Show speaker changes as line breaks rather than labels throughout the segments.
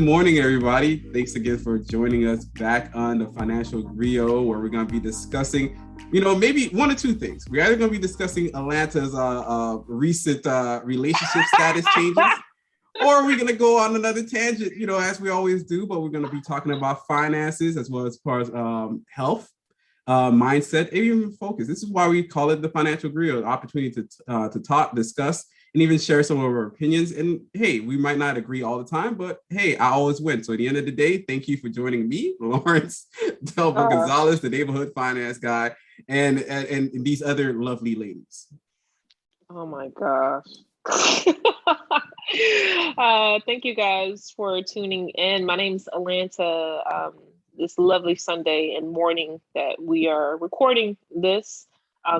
morning, everybody. Thanks again for joining us back on the Financial Griot, where we're going to be discussing, maybe one or two things. We're either going to be discussing Alainta's recent relationship status changes, or we're going to go on another tangent, as we always do, but we're going to be talking about finances as well as far as health, mindset, and even focus. This is why we call it the Financial Griot, an opportunity to talk, discuss, and even share some of our opinions. And hey, we might not agree all the time, but hey, I always win. So at the end of the day, thank you for joining me, Lawrence Delva-Gonzalez, the neighborhood finance guy, and these other lovely ladies.
Oh my gosh. Thank you guys for tuning in. My name's Alainta. This lovely Sunday and morning that we are recording this.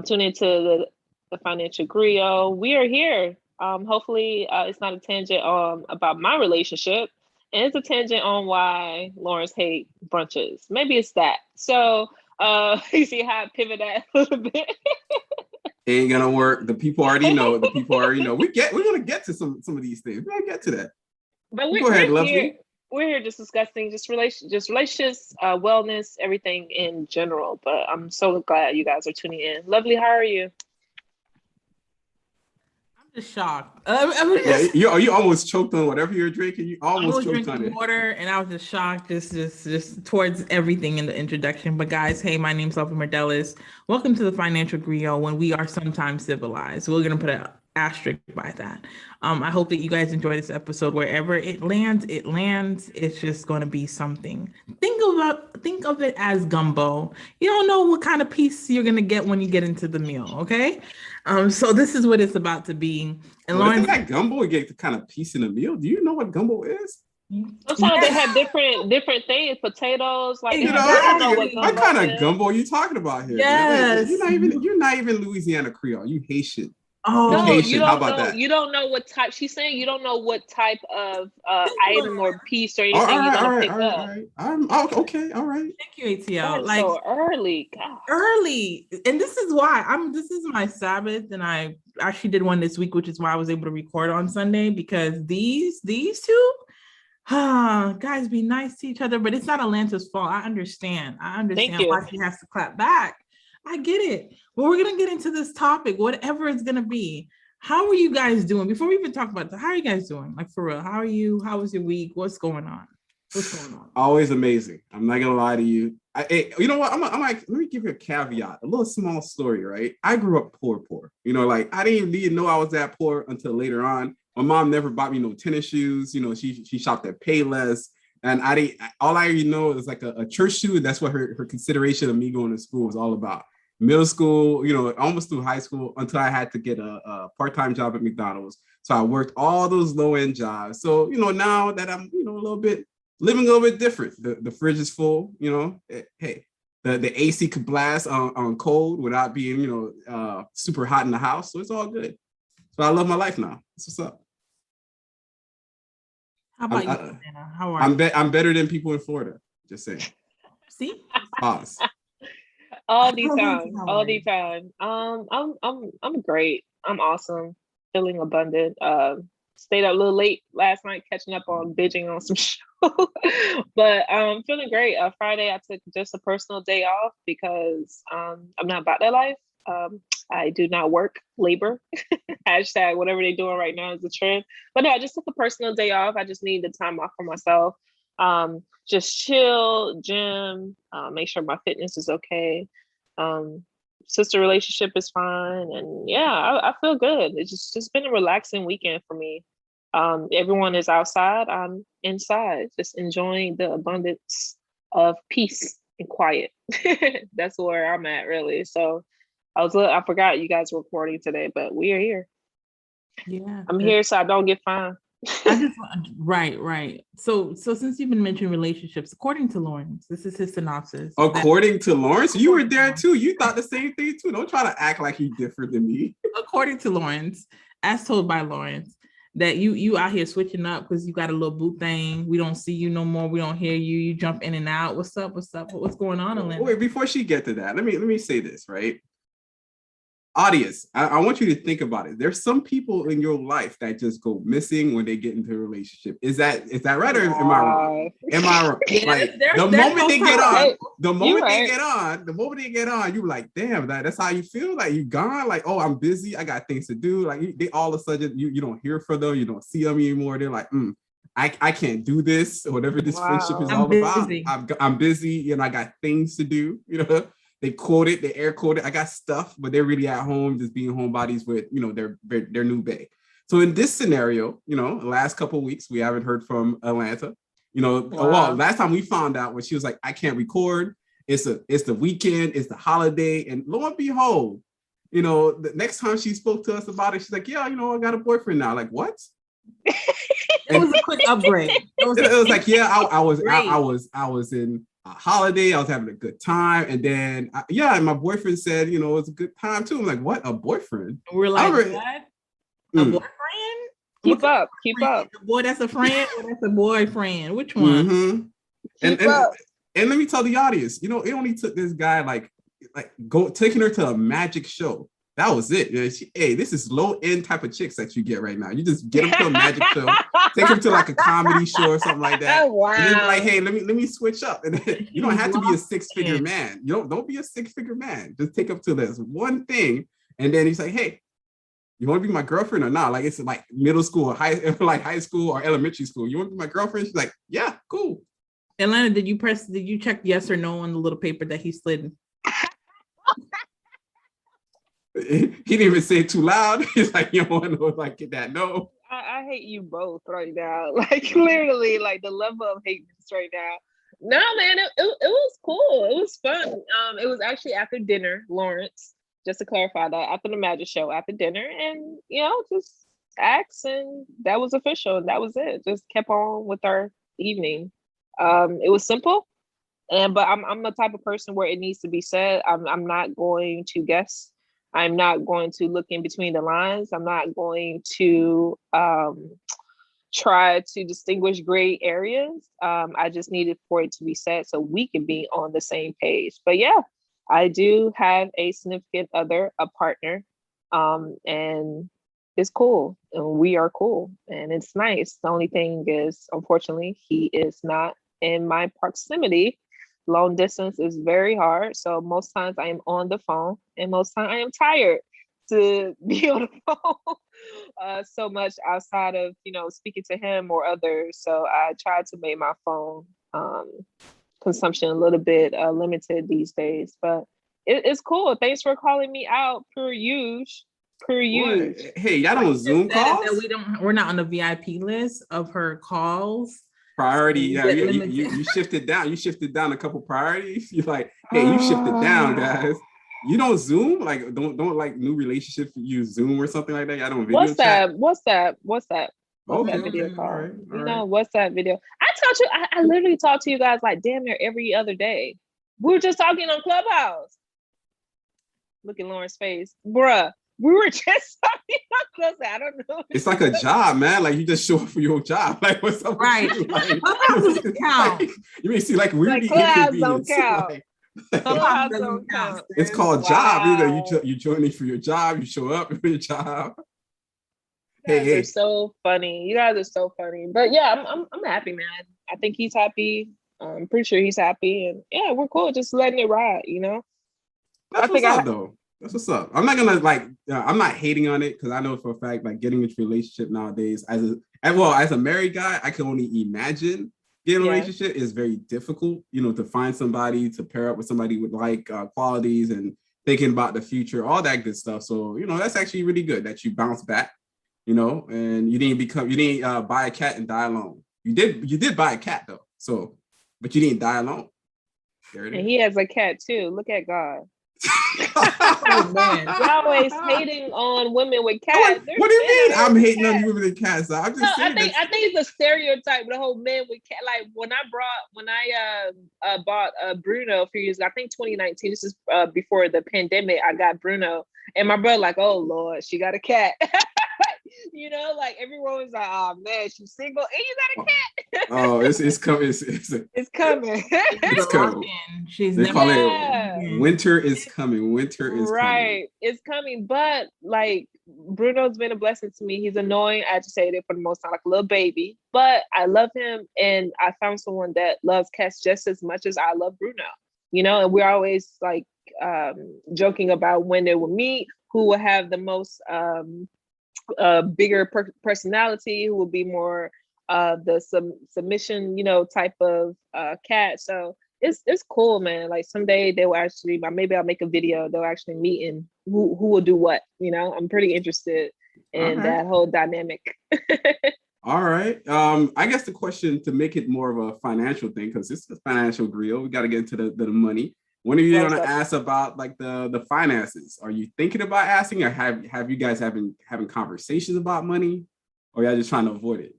Tune into the Financial Griot. We are here. Hopefully it's not a tangent about my relationship, and it's a tangent on why Lawrence hates brunches. Maybe it's that. So you see how I pivot that a little bit.
Ain't gonna work. The people already know. We're gonna get to some of these things. We're gonna get to that.
But
go ahead,
we're
lovely.
Here. We're here just discussing relationships, wellness, everything in general. But I'm so glad you guys are tuning in. Lovely, how are you?
Just shocked.
You almost choked on whatever you're drinking. You almost choked on it.
Water, and I was just shocked, just towards everything in the introduction. But guys, hey, my name's Merdelus. Welcome to the Financial Griot. When we are sometimes civilized, we're gonna put an asterisk by that. I hope that you guys enjoy this episode. Wherever it lands. It's just going to be something. Think of it as gumbo. You don't know what kind of piece you're going to get when you get into the meal. Okay. So this is what it's about to be. And
Lawrence, isn't that gumbo? You get the kind of piece in the meal. Do you know what gumbo is?
Sometimes they have different things, potatoes, like
I don't know what kind of gumbo are you talking about here?
Yes.
You're not even Louisiana Creole. You Haitian.
Oh, no,
Haitian.
You don't
How about
know.
that?
You don't know what type. She's saying you don't know what type of item or piece or anything
you're
gonna pick up.
Okay. All right.
Thank you, ATL.
Like so early, God.
Early, and this is why This is my Sabbath, and I actually did one this week, which is why I was able to record on Sunday, because these two. Guys, be nice to each other, but it's not Alainta's fault. I understand why she has to clap back. I get it. But we're gonna get into this topic, whatever it's gonna be. How are you guys doing? Before we even talk about that, how are you guys doing? Like, for real, how are you? How was your week? What's going on?
Always amazing. I'm not gonna lie to you. You know what? I'm like, let me give you a caveat, a little small story, right? I grew up poor. I didn't even know I was that poor until later on. My mom never bought me no tennis shoes. She shopped at Payless, and all I really know is like a church shoe. That's what her consideration of me going to school was all about. Middle school, almost through high school, until I had to get a part-time job at McDonald's. So I worked all those low-end jobs. So, now that I'm, living a little bit different. The fridge is full, hey, the AC could blast on cold without being, super hot in the house. So it's all good. So I love my life now. That's what's up.
How about you, Anna? How are you?
I'm better than people in Florida. Just saying.
See?
Pause.
All the time. I'm great. I'm awesome. Feeling abundant. Stayed up a little late last night, catching up on binging on some show. But I'm feeling great. Friday, I took just a personal day off because I'm not about that life. I do not work labor. Hashtag whatever they're doing right now is the trend. But no, I just took a personal day off. I just needed time off for myself. Just chill, gym, make sure my fitness is okay. Sister relationship is fine. And yeah, I feel good. It's just been a relaxing weekend for me. Everyone is outside. I'm inside, just enjoying the abundance of peace and quiet. That's where I'm at, really. So I forgot you guys were recording today, but we are here.
Yeah,
I'm here so I don't get fined.
Right. So since you've been mentioning relationships, according to Lawrence, this is his synopsis.
According to Lawrence, you were there too. You thought the same thing too. Don't try to act like you're different than me.
According to Lawrence, as told by Lawrence, that you out here switching up because you got a little boot thing. We don't see you no more. We don't hear you. You jump in and out. What's up? What's going on, Alainta?
Wait, before she get to that, let me say this, right? audience, I want you to think about it. There's some people in your life that just go missing when they get into a relationship. Is that right, or am I wrong? Am I wrong?
Yeah,
like
there's
the moment they get on, the moment they get on, you like, damn, that's how you feel. Like you gone. Like, oh, I'm busy. I got things to do. Like they all of a sudden you don't hear from them. You don't see them anymore. They're like, I can't do this. Whatever this friendship is all about. I'm busy. You know, I got things to do. You know. They air quoted. I got stuff, but they're really at home, just being homebodies with, you know, their new bae. So in this scenario, you know, the last couple of weeks, we haven't heard from Alainta. You know, well, last time we found out when she was like, I can't record. It's the weekend, it's the holiday, and lo and behold, you know, the next time she spoke to us about it, she's like, yeah, you know, I got a boyfriend now. Like, what?
It was a quick upgrade.
It was like, yeah, I was in a holiday. I was having a good time, and then and my boyfriend said, you know, it was a good time too. I'm like, what? A boyfriend?
We're like, what? A boyfriend?
Keep up.
A boy that's a friend, or that's a boyfriend? Which one?
Mm-hmm. And let me tell the audience, you know, it only took this guy like taking her to a magic show. That was it. Hey, this is low end type of chicks that you get right now. You just get them to a magic show, take them to like a comedy show or something like that.
Oh, wow.
And then like, hey, let me switch up. And then, you don't have to be a 6-figure man. You don't be a 6-figure man. Just take up to this one thing, and then he's like, hey, you want to be my girlfriend or not? Like it's like middle school or high school or elementary school. You want to be my girlfriend? She's like, yeah, cool.
Atlanta, did you check yes or no on the little paper that he slid?
He didn't even say it too loud. He's like, you don't want to like get that no.
I hate you both right now. Like literally, like the level of hate right now. No, man, it was cool. It was fun. It was actually after dinner, Lawrence. Just to clarify that, after the magic show, after dinner, and you know, just asked, and that was official. That was it. Just kept on with our evening. It was simple, but I'm the type of person where it needs to be said. I'm not going to guess. I'm not going to look in between the lines. I'm not going to try to distinguish gray areas. I just needed for it to be said so we can be on the same page. But yeah, I do have a significant other, a partner, and it's cool. And we are cool, and it's nice. The only thing is, unfortunately, he is not in my proximity. Long distance is very hard. So most times I am on the phone, and most times I am tired to be on the phone so much outside of, you know, speaking to him or others. So I try to make my phone consumption a little bit limited these days, but it's cool. Thanks for calling me out. Per use.
Hey, y'all don't Zoom calls?
We're not on the VIP list of her calls.
Priority, yeah. You shifted down. You shifted down a couple priorities. You're like, hey, you shifted down, guys. You don't Zoom? Like, don't like new relationships use Zoom or something like that? I don't video chat?
What's that video call? All right. You know, what's that video? I literally talk to you guys like damn near every other day. We were just talking on Clubhouse. Look at Lauren's face. Bruh. We were just talking about Clubhouse. I don't know.
It's like a job, man. Like you just show up for your job. Like what's up?
Right.
With you? Like, you may see like weirdly
inconvenience.
It's called job. You know, you joining for your job. You show up for your job.
You guys are so funny. You guys are so funny. But yeah, I'm happy, man. I think he's happy. I'm pretty sure he's happy, and yeah, we're cool. Just letting it ride, you know.
That's what's up, though. That's what's up. I'm not gonna I'm not hating on it because I know for a fact like getting into a relationship nowadays as a married guy, I can only imagine getting a relationship is very difficult. You know, to find somebody to pair up with somebody with like qualities and thinking about the future, all that good stuff. So you know, that's actually really good that you bounce back. You know, and you didn't buy a cat and die alone. You did buy a cat though. So, but you didn't die alone. There it is.
And he has a cat too. Look at God. Oh, man. You're always hating on women with cats.
What do you mean? I'm hating on women with cats. I'm just saying.
I think it's a stereotype. The whole men with cat. Like when I bought Bruno a few years ago, I think 2019. This is before the pandemic. I got Bruno, and my brother like, oh Lord, she got a cat. You know, like everyone was like, "Oh man, she's single and you got a cat."
Oh, it's coming.
It's coming.
It's coming.
She's
They call
Yeah.
it winter is coming. Winter is coming.
Right. It's coming. But like Bruno's been a blessing to me. He's annoying, agitated for the most time, like a little baby. But I love him, and I found someone that loves cats just as much as I love Bruno. You know, and we're always like joking about when they will meet, who will have the most bigger personality, who will be more the submission, you know, type of cat. So it's cool, man. Like someday they will actually, maybe I'll make a video. They'll actually meet and who will do what. You know, I'm pretty interested in that whole dynamic.
All right. I guess the question, to make it more of a financial thing, because this is a financial grill, we got to get into the money. When are you going to ask about like the finances? Are you thinking about asking, or have you guys having conversations about money, or y'all just trying to avoid it?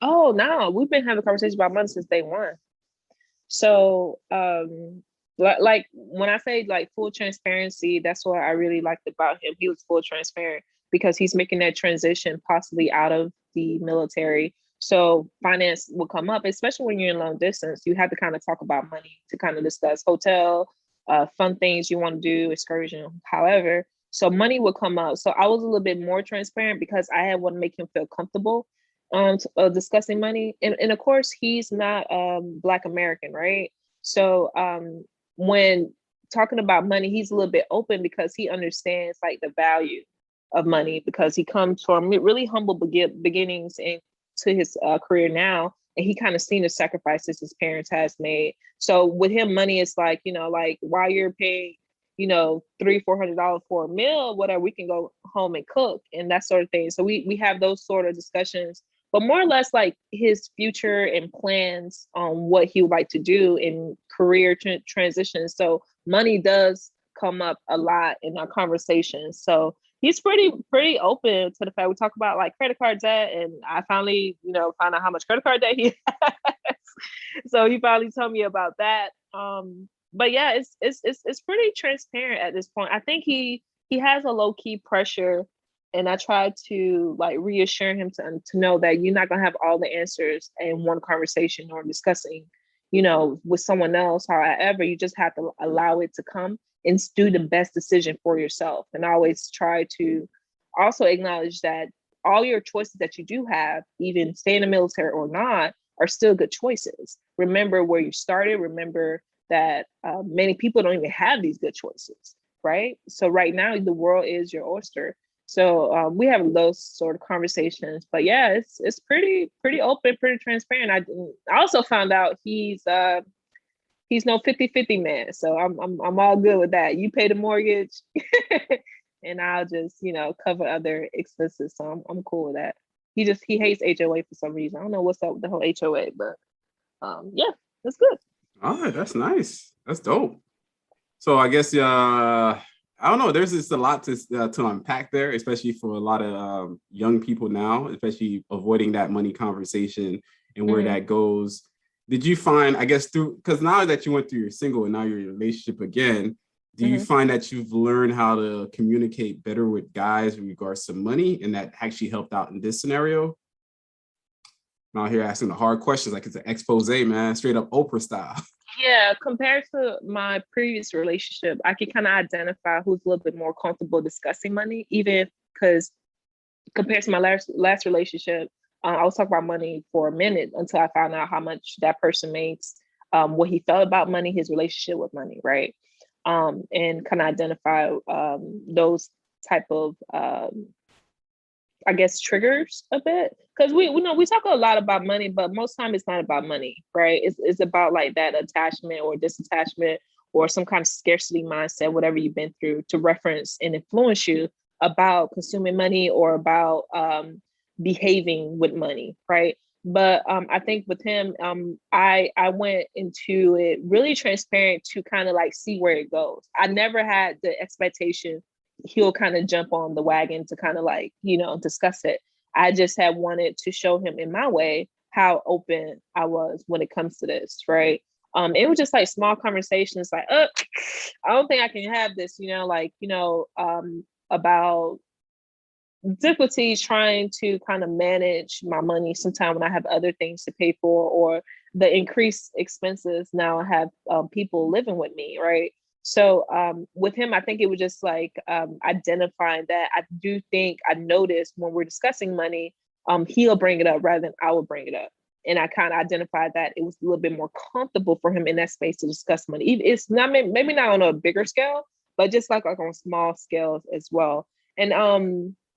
Oh no, we've been having conversations about money since day one. So like when I say like full transparency, that's what I really liked about him. He was full transparent because he's making that transition possibly out of the military. So finance will come up, especially when you're in long distance. You have to kind of talk about money to kind of discuss hotel, fun things you want to do, excursion, however. So money will come up. So I was a little bit more transparent because I had want to make him feel comfortable discussing money. And of course, he's not Black American, right? So when talking about money, he's a little bit open because he understands like the value of money, because he comes from really humble beginnings into his career now, and he kind of seen the sacrifices his parents has made. So with him, money is like, you know, like while you're paying, you know, $300-400 for a meal, whatever, we can go home and cook and that sort of thing. So we have those sort of discussions, but more or less like his future and plans on what he would like to do in career transitions. So money does come up a lot in our conversations. So he's pretty open to the fact we talk about like credit card debt, and I finally, you know, found out how much credit card debt he has. So he finally told me about that. But yeah, it's pretty transparent at this point. I think he has a low key pressure, and I try to like reassure him to know that you're not gonna have all the answers in one conversation or discussing, you know, with someone else. However, you just have to allow it to come and do the best decision for yourself. And I always try to also acknowledge that all your choices that you do have, even stay in the military or not, are still good choices. Remember where you started. Remember that many people don't even have these good choices, right? So right now, the world is your oyster. So we have those sort of conversations. But yeah, it's pretty open, pretty transparent. I also found out he's no 50-50 man. So I'm all good with that. You pay the mortgage and I'll just, you know, cover other expenses. So I'm cool with that. He hates HOA for some reason. I don't know what's up with the whole HOA, but yeah, that's good.
All right, that's nice. That's dope. So I guess I don't know. There's just a lot to unpack there, especially for a lot of young people now, especially avoiding that money conversation and where that goes. Did you find, I guess, because now that you went through your single and now you're in a relationship again, do you find that you've learned how to communicate better with guys in regards to money, and that actually helped out in this scenario? I'm out here asking the hard questions like it's an expose, man, straight up Oprah style.
Yeah, compared to my previous relationship, I can kind of identify who's a little bit more comfortable discussing money, even because compared to my last relationship, I was talking about money for a minute until I found out how much that person makes, what he felt about money, his relationship with money, right? And kind of identify those type of, I guess, triggers a bit. Because we know we talk a lot about money, but most time it's not about money, right? It's about like that attachment or disattachment or some kind of scarcity mindset, whatever you've been through, to reference and influence you about consuming money or about behaving with money, right? But I think with him, I went into it really transparent to kind of like see where it goes. I never had the expectation he'll kind of jump on the wagon to kind of like, you know, discuss it. I just had wanted to show him in my way how open I was when it comes to this, right? It was just like small conversations like, I don't think I can have this, you know, like, you know, about difficulty trying to kind of manage my money sometimes when I have other things to pay for, or the increased expenses. Now I have people living with me, right? So with him, I think it was just like identifying that. I do think I noticed when we're discussing money, he'll bring it up rather than I will bring it up. And I kind of identified that it was a little bit more comfortable for him in that space to discuss money. It's not, maybe not on a bigger scale, but just like on small scales as well. And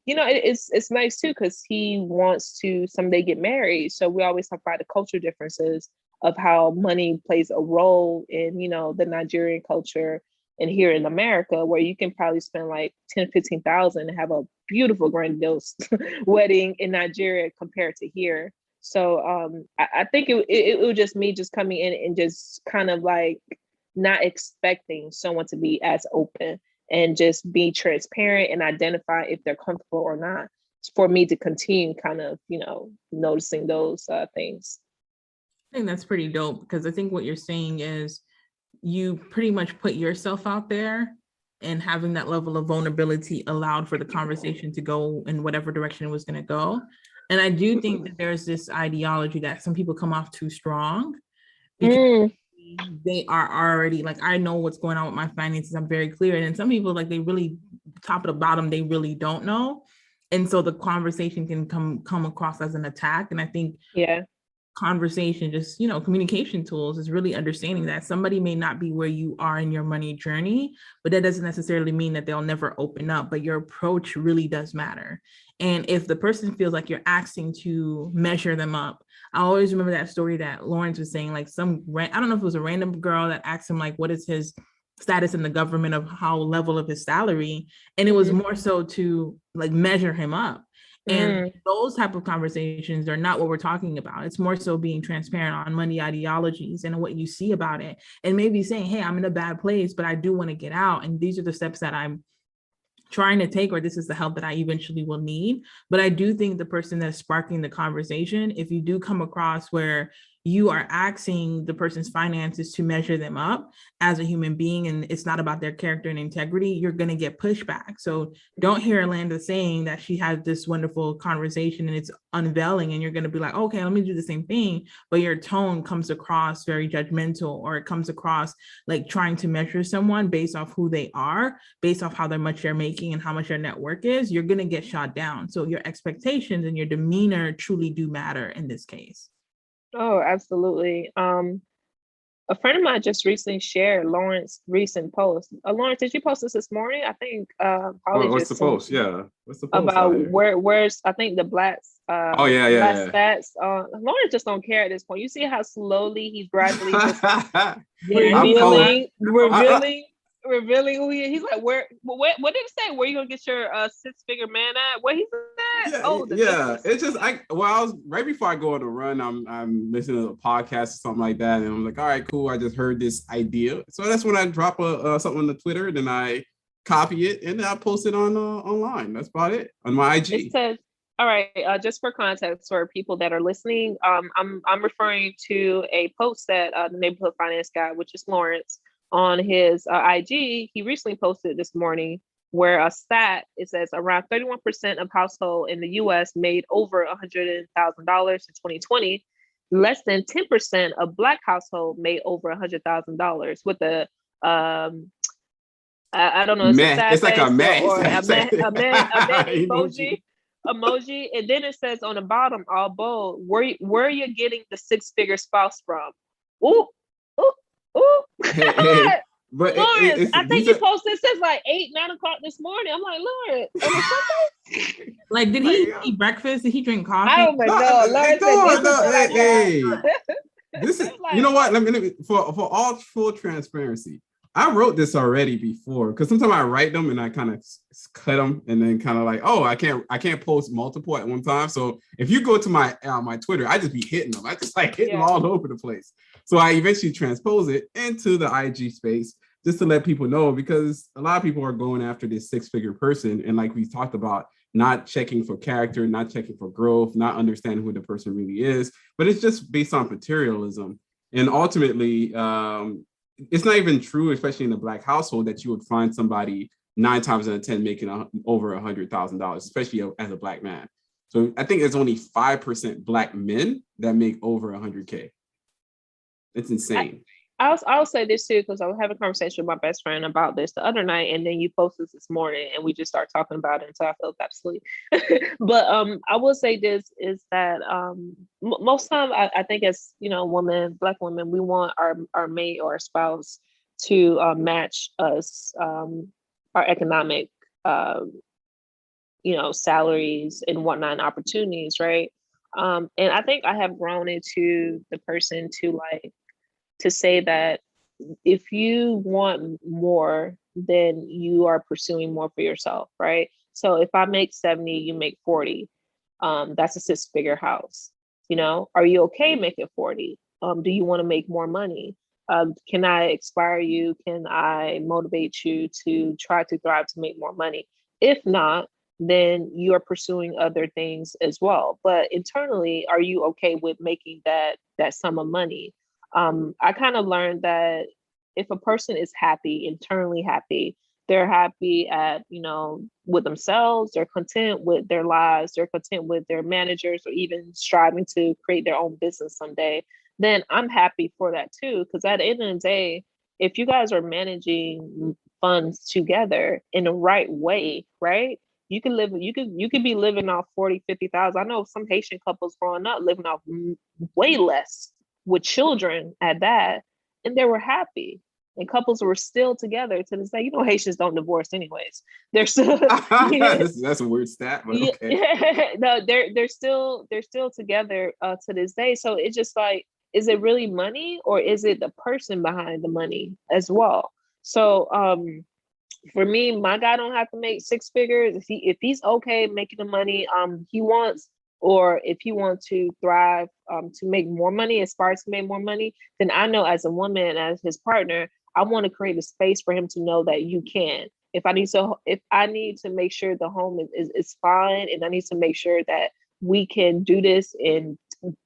it's nice too, because he wants to someday get married. So we always talk about the culture differences of how money plays a role in, the Nigerian culture and here in America, where you can probably spend like 10, 15,000 and have a beautiful grandiose wedding in Nigeria compared to here. So I think it was just me just coming in and just kind of like not expecting someone to be as open and just be transparent and identify if they're comfortable or not, for me to continue kind of, noticing those things.
I think that's pretty dope, because I think what you're saying is you pretty much put yourself out there, and having that level of vulnerability allowed for the conversation to go in whatever direction it was going to go. And I do think that there's this ideology that some people come off too strong because they are already like, I know what's going on with my finances, I'm very clear. And then some people, like, they really top of the bottom, they really don't know. And so the conversation can come across as an attack. And I think conversation, just, communication tools is really understanding that somebody may not be where you are in your money journey, but that doesn't necessarily mean that they'll never open up, but your approach really does matter. And if the person feels like you're asking to measure them up, I always remember that story that Lawrence was saying, like I don't know if it was a random girl that asked him, like, what is his status in the government, of how level of his salary. And it was more so to like measure him up. And those type of conversations are not what we're talking about. It's more so being transparent on money ideologies and what you see about it. And maybe saying, hey, I'm in a bad place, but I do want to get out. And these are the steps that I'm trying to take, or this is the help that I eventually will need. But I do think the person that's sparking the conversation, if you do come across where you are asking the person's finances to measure them up as a human being, and it's not about their character and integrity, you're going to get pushback. So don't hear Alainta saying that she had this wonderful conversation and it's unveiling, and you're going to be like, okay, let me do the same thing. But your tone comes across very judgmental, or it comes across like trying to measure someone based off who they are, based off how much they're making and how much their net worth is. You're going to get shot down. So your expectations and your demeanor truly do matter in this case.
Oh, absolutely. A friend of mine just recently shared Lawrence's recent post. Lawrence, did you post this morning? I think
what's the post? Yeah. What's the post
about where's I think the blacks black stats. Lawrence just don't care at this point. You see how slowly he's gradually just revealing who he is. He's like, what did it say? Where you gonna get your six-figure man at? Where he's at?
It's just I was right before I go on the run, I'm listening to a podcast or something like that, and I'm like, all right, cool. I just heard this idea, so that's when I drop something on the Twitter, then I copy it and I post it on online. That's about it on my IG.
It says, all right, just for context for people that are listening, I'm referring to a post that the neighborhood finance guy, which is Lawrence, on his IG, he recently posted this morning, where a stat, it says around 31% of households in the US made over $100,000 in 2020. Less than 10% of Black households made over $100,000, with a I don't know,
it's like a man
or a man emoji, and then it says on the bottom, all bold, where you're getting the six-figure spouse from. Ooh.
But
Lawrence, I think you posted, it says like 8-9 o'clock this morning. I'm like, Lawrence,
like, did he eat breakfast? Did he drink coffee?
Oh my God, Lawrence.
Hey, this is, you know what? Let me for all full transparency, I wrote this already before, because sometimes I write them and I kind of cut them and then kind of like, oh, I can't post multiple at one time. So if you go to my Twitter, I just be hitting them. I just like hitting all over the place. So I eventually transpose it into the IG space just to let people know, because a lot of people are going after this six-figure person. And like we talked about, not checking for character, not checking for growth, not understanding who the person really is, but it's just based on materialism. And ultimately, it's not even true, especially in a Black household, that you would find somebody 9 times out of 10 making over $100,000, especially as a Black man. So I think there's only 5% Black men that make over 100K. It's insane.
I'll say this too, because I was having a conversation with my best friend about this the other night, and then you posted this morning, and we just start talking about it until I fell asleep. But I will say this is that most time I think as women, Black women, we want our mate or our spouse to match us, our economic salaries and whatnot, opportunities, right? And I think I have grown into the person to say that if you want more, then you are pursuing more for yourself, right? So if I make 70, you make 40, that's a 6-figure house. Are you okay making 40? Do you want to make more money? Can I inspire you? Can I motivate you to try to thrive to make more money? If not, then you are pursuing other things as well. But internally, are you okay with making that sum of money? I kind of learned that if a person is happy, internally happy, they're happy at, with themselves, they're content with their lives, they're content with their managers, or even striving to create their own business someday, then I'm happy for that too. Because at the end of the day, if you guys are managing funds together in the right way, right? You can be living off 40, 50,000. I know some Haitian couples growing up living off way less with children at that, and they were happy. And couples were still together to this day. Haitians don't divorce anyways. They're still
that's a weird stat, but okay.
No, they're still together to this day. So it's just like, is it really money, or is it the person behind the money as well? So for me, my guy don't have to make 6 figures. If he's okay making the money he wants, or if he wants to thrive to make more money, aspire to make more money, then I know as a woman, as his partner, I want to create a space for him to know that you can. If I need to make sure the home is fine, and I need to make sure that we can do this and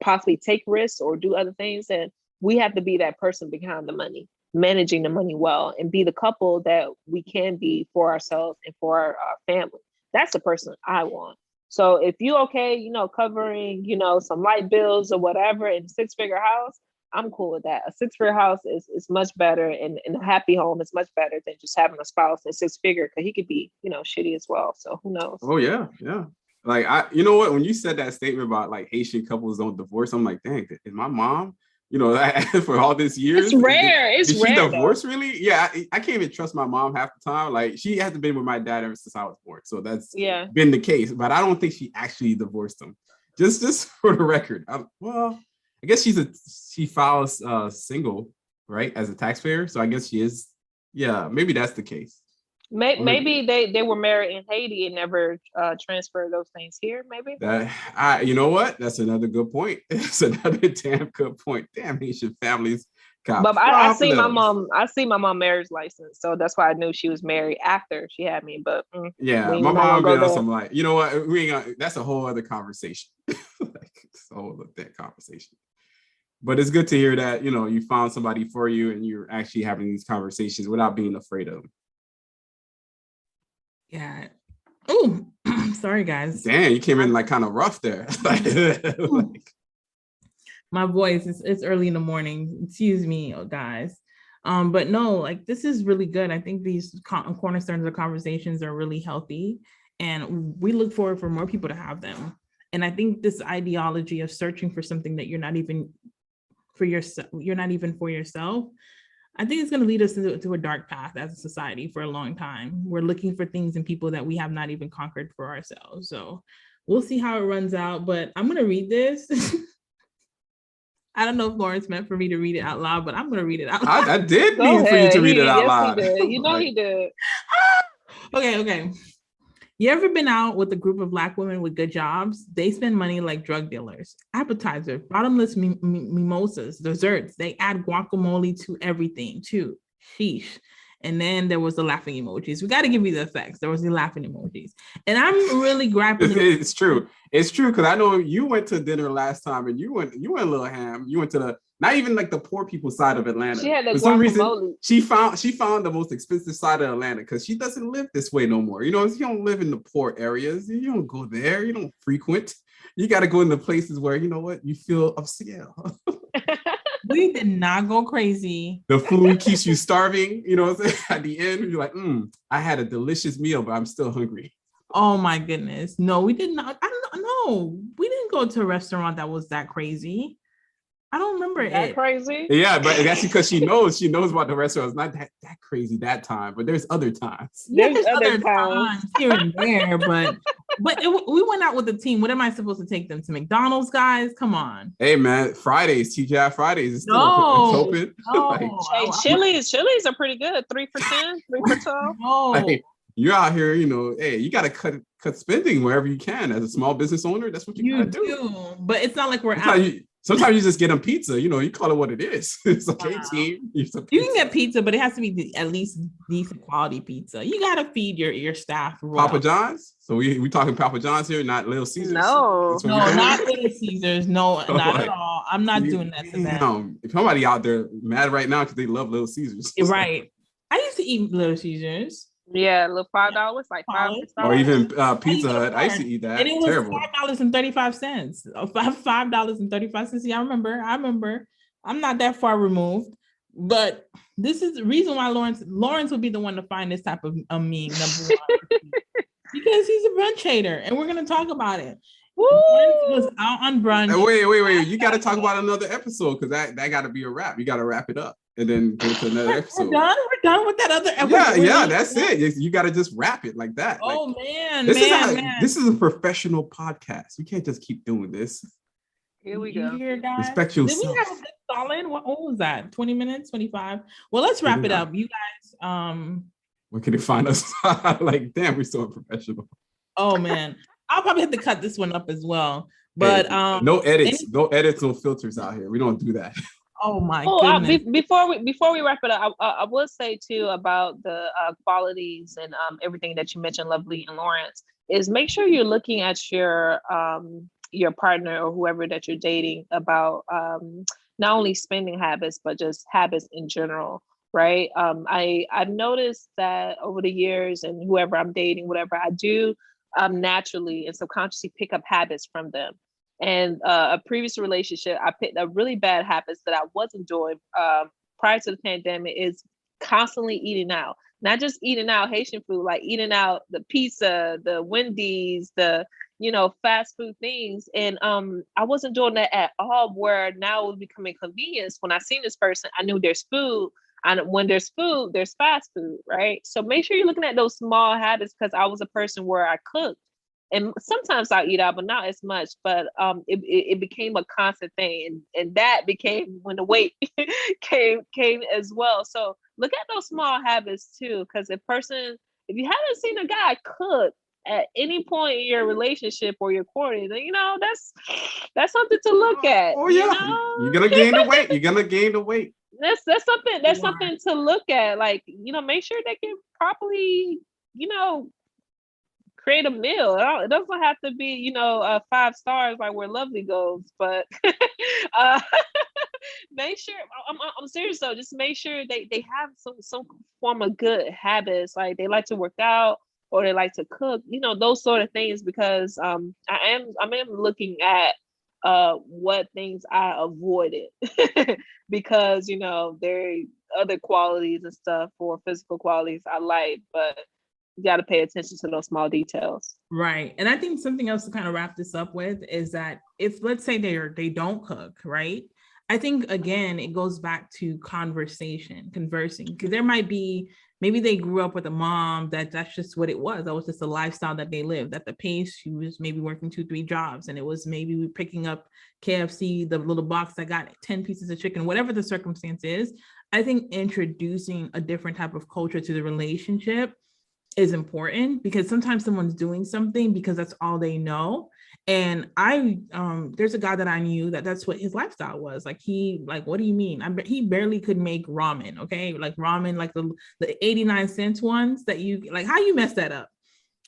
possibly take risks or do other things, then we have to be that person behind the money, managing the money well, and be the couple that we can be for ourselves and for our family. That's the person I want. So if you okay, covering, some light bills or whatever in a 6-figure house, I'm cool with that. A 6-figure house is much better, and a happy home is much better than just having a spouse in 6-figure, because he could be, shitty as well. So who knows?
Oh yeah, yeah. Like you know what? When you said that statement about like Haitian couples don't divorce, I'm like, dang, is my mom, for all this years,
it's rare. Is
she
rare,
divorced really? Yeah, I can't even trust my mom half the time. Like she hasn't been with my dad ever since I was born, so that's been the case. But I don't think she actually divorced him. Just for the record. I guess she files single, right, as a taxpayer. So I guess she is. Yeah, maybe that's the case.
Maybe they were married in Haiti and never transferred those things here. Maybe
you know what? That's another good point. It's another damn good point. Damn, Haitian families got.
But I see my mom. I see my mom marriage license, so that's why I knew she was married after she had me. But
yeah, my mom been on some like, you know what? We ain't gonna. That's a whole other conversation. It's a whole other conversation. But it's good to hear that you found somebody for you, and you're actually having these conversations without being afraid of them.
Yeah. Oh, sorry, guys.
Damn, you came in like kind of rough there.
My voice, it's early in the morning. Excuse me, guys. But no, like this is really good. I think these cornerstones of conversations are really healthy, and we look forward for more people to have them. And I think this ideology of searching for something that you're not even for yourself, I think it's going to lead us to a dark path as a society for a long time. We're looking for things in people that we have not even conquered for ourselves. So we'll see how it runs out, but I'm going to read this. I don't know if Lawrence meant for me to read it out loud, but I'm going to read it out loud.
I did mean for you to read it out loud.
He did. He did.
Okay. You ever been out with a group of Black women with good jobs? They spend money like drug dealers. Appetizers, bottomless mimosas, desserts. They add guacamole to everything too. Sheesh. And then there was the laughing emojis. We got to give you the effects. There was the laughing emojis. And I'm really grappling.
It's true. It's true, because I know you went to dinner last time and you went a little ham. You went to Not even like the poor people side of Atlanta.
She had the
For some reason,
guacamole.
she found the most expensive side of Atlanta because she doesn't live this way no more. You don't live in the poor areas. You don't go there. You don't frequent. You got to go in the places where, you know what, you feel upscale.
We did not go crazy.
The food keeps you starving. You know what I'm saying? At the end, you're like, I had a delicious meal, but I'm still hungry.
Oh my goodness. No, we did not. I don't know. We didn't go to a restaurant that was that crazy. I don't remember
that crazy.
Yeah, but that's because she knows about the restaurant. It's not that crazy that time, but there's other times.
There's other times here and there, but we went out with the team. What am I supposed to take them to? McDonald's, guys? Come on.
Hey man, Fridays, TGI Fridays is still open.
No.
Hey, Chili's are pretty good. 3 for 10, 3 for 12.
No.
Like, you're out here, hey, you gotta cut spending wherever you can as a small business owner. That's what you gotta do.
But it's not like we're
Sometimes you just get them pizza. You call it what it is. It's okay, team.
You can get pizza, but it has to be at least decent quality pizza. You gotta feed your staff.
Papa John's. So we talking Papa John's here, not Little Caesars.
No,
not Little Caesars. No, not at all. I'm not doing that to them.
If somebody out there mad right now because they love Little Caesars,
right? I used to eat Little Caesars.
Yeah, little $5, like $5.
Or even Pizza Hut. I used to eat that.
And it was
terrible.
$5.35. $5.35. Yeah, I remember. I'm not that far removed, but this is the reason why Lawrence would be the one to find this type of meme, number one, because he's a brunch hater, and we're gonna talk about it. Lawrence was out on brunch.
Wait! You got to talk about another episode because that got to be a wrap. You got to wrap it up and then go to another episode.
We're done with that other episode.
Yeah, that's it. You got to just wrap it like that.
Oh
like,
man,
this is a professional podcast. We can't just keep doing this.
Here we go.
Respect yourself.
Did we have a good solid? What was that? 20 minutes, 25? Well, let's wrap it up. You guys,
where can they find us? Like, damn, we're so unprofessional.
Oh man. I'll probably have to cut this one up as well. But
no edits, no filters out here. We don't do that.
Oh my goodness.
Before we wrap it up, I will say too about the qualities and everything that you mentioned, Lovely and Lawrence, is make sure you're looking at your partner or whoever that you're dating about not only spending habits but just habits in general, right? I've noticed that over the years, and whoever I'm dating, whatever I do, naturally and subconsciously pick up habits from them. And a previous relationship, I picked up really bad habits that I wasn't doing prior to the pandemic, is constantly eating out. Not just eating out Haitian food, like eating out the pizza, the Wendy's, the fast food things. And I wasn't doing that at all, where now it was becoming convenience. When I seen this person, I knew there's food. And when there's food, there's fast food, right? So make sure you're looking at those small habits, because I was a person where I cooked. And sometimes I eat out, but not as much. But it became a constant thing. And that became when the weight came as well. So look at those small habits too. Because if you haven't seen a guy cook at any point in your relationship or your courting, then that's something to look at.
Oh yeah. You're gonna gain the weight.
That's something to look at. Like, make sure they can properly, create a meal. It doesn't have to be, 5 stars like where Lovely goes, but make sure, I'm serious though, just make sure they have some form of good habits. Like they like to work out or they like to cook, those sort of things, because I am looking at what things I avoided because there are other qualities and stuff, or physical qualities I like, but you got to pay attention to those small details.
Right. And I think something else to kind of wrap this up with is that if, let's say they don't cook, right? I think, again, it goes back to conversing, because there might be, maybe they grew up with a mom that's just what it was. That was just the lifestyle that they lived. At the pace, she was maybe working 2-3 jobs, and it was maybe picking up KFC, the little box that got 10 pieces of chicken, whatever the circumstance is. I think introducing a different type of culture to the relationship is important, because sometimes someone's doing something because that's all they know. And there's a guy that I knew that's what his lifestyle was. Like what do you mean? He barely could make ramen. Okay. Like ramen, like the 89-cent ones that you like, how you mess that up?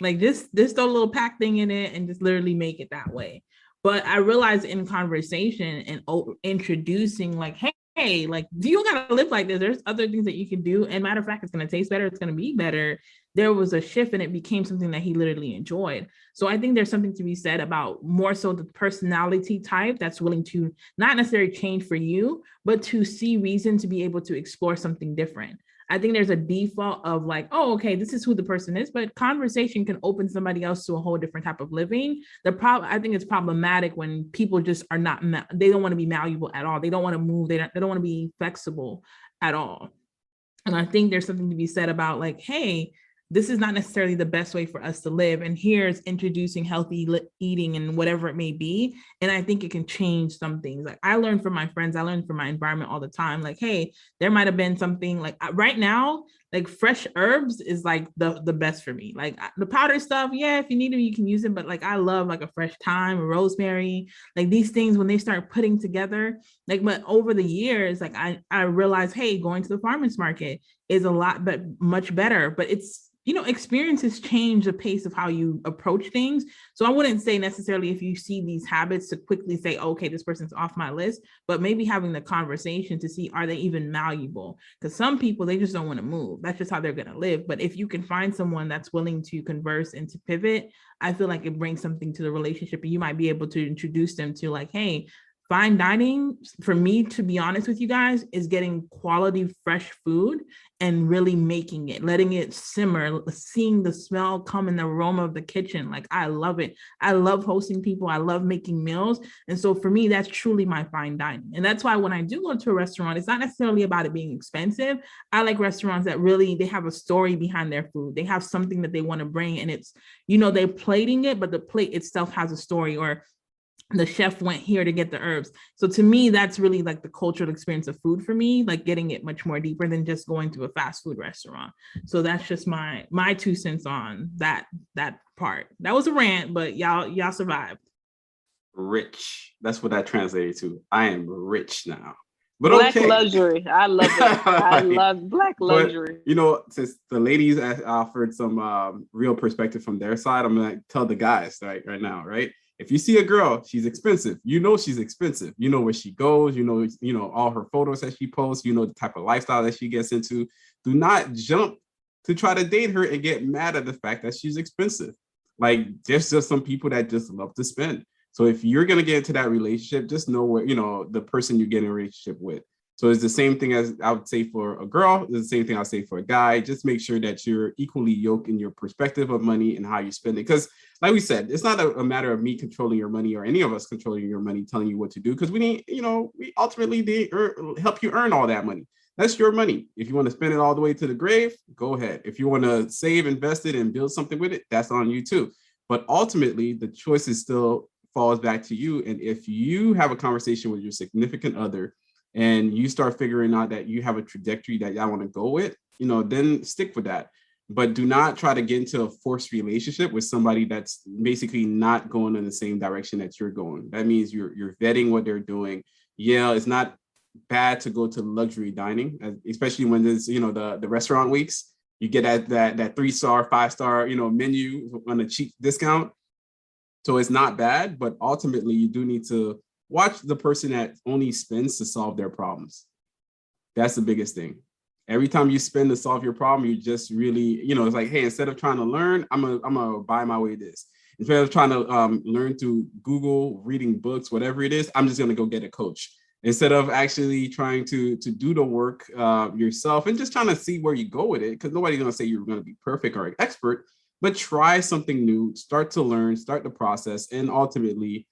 Like just throw a little pack thing in it and just literally make it that way. But I realized in conversation and introducing like, hey, like, you don't gotta live like this. There's other things that you can do. And matter of fact, it's gonna taste better. It's gonna be better. There was a shift and it became something that he literally enjoyed. So I think there's something to be said about more so the personality type that's willing to not necessarily change for you, but to see reason to be able to explore something different. I think there's a default of like, oh, okay, this is who the person is, but conversation can open somebody else to a whole different type of living. I think it's problematic when people just are not, they don't want to be malleable at all. They don't want to move. They don't want to be flexible at all. And I think there's something to be said about like, hey, this is not necessarily the best way for us to live. And here's introducing healthy eating and whatever it may be. And I think it can change some things. Like I learned from my friends, I learned from my environment all the time. Like, hey, there might've been something like right now, like fresh herbs is like the best for me. Like the powder stuff, yeah, if you need them, you can use it. But like, I love like a fresh thyme, a rosemary, like these things when they start putting together, like, but over the years, like I realized, hey, going to the farmer's market is a lot, but much better, but it's, experiences change the pace of how you approach things. So I wouldn't say necessarily if you see these habits to quickly say, okay, this person's off my list, but maybe having the conversation to see, are they even malleable? Because some people, they just don't want to move. That's just how they're going to live. But if you can find someone that's willing to converse and to pivot, I feel like it brings something to the relationship. And you might be able to introduce them to like, hey, fine dining, for me, to be honest with you guys, is getting quality, fresh food and really making it, letting it simmer, seeing the smell come in the aroma of the kitchen. Like, I love it. I love hosting people. I love making meals. And so for me, that's truly my fine dining. And that's why when I do go to a restaurant, it's not necessarily about it being expensive. I like restaurants that really, they have a story behind their food. They have something that they want to bring, and it's, they're plating it, but the plate itself has a story, or the chef went here to get the herbs. So to me, that's really like the cultural experience of food for me, like getting it much more deeper than just going to a fast food restaurant. So that's just my 2 cents on that part. That was a rant, but y'all survived.
Rich. That's what that translated to. I am rich now. But
Black
okay.
luxury. I love it. I love Black luxury.
But, since the ladies offered some real perspective from their side, I'm gonna tell the guys right now, right? If you see a girl, she's expensive. She's expensive. Where she goes. All her photos that she posts. The type of lifestyle that she gets into. Do not jump to try to date her and get mad at the fact that she's expensive. Like, there's just some people that just love to spend. So if you're gonna get into that relationship, just know where the person you get in a relationship with. So it's the same thing as I would say for a girl. It's the same thing I'll say for a guy. Just make sure that you're equally yoked in your perspective of money and how you spend it. Because like we said, it's not a matter of me controlling your money or any of us controlling your money, telling you what to do. Because we need, we ultimately help you earn all that money. That's your money. If you want to spend it all the way to the grave, go ahead. If you want to save, invest it, and build something with it, that's on you too. But ultimately, the choice is still falls back to you. And if you have a conversation with your significant other, and you start figuring out that you have a trajectory that y'all want to go with, then stick with that. But do not try to get into a forced relationship with somebody that's basically not going in the same direction that you're going. That means you're vetting what they're doing. Yeah, it's not bad to go to luxury dining, especially when there's, the restaurant weeks. You get that 3-star, 5-star, menu on a cheap discount. So it's not bad, but ultimately you do need to watch the person that only spends to solve their problems. That's the biggest thing. Every time you spend to solve your problem, you just really, it's like, hey, instead of trying to learn, I'm gonna buy my way this. Instead of trying to learn through Google, reading books, whatever it is, I'm just gonna go get a coach. Instead of actually trying to do the work yourself and just trying to see where you go with it, because nobody's gonna say you're gonna be perfect or an expert, but try something new, start to learn, start the process, and ultimately,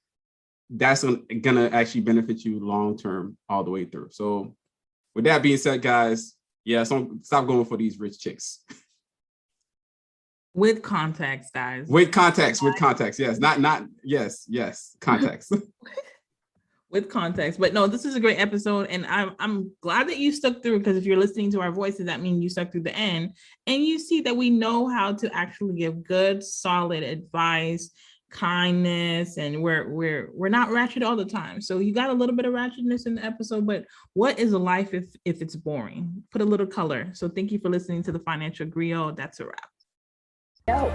that's gonna actually benefit you long-term all the way through. So with that being said, guys, so stop going for these rich chicks.
With context, guys.
With context. Yes, yes, context.
With context. But no, this is a great episode. And I'm glad that you stuck through, because if you're listening to our voices, that means you stuck through the end. And you see that we know how to actually give good, solid advice, kindness, and we're not ratchet all the time. So you got a little bit of ratchetness in the episode, but what is a life if it's boring? Put a little color. So thank you for listening to the Financial Griot. That's a wrap.
Yo.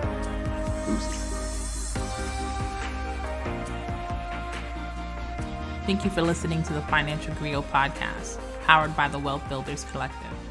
Thank you for listening to the Financial Griot podcast, powered by the Wealth Builders Collective.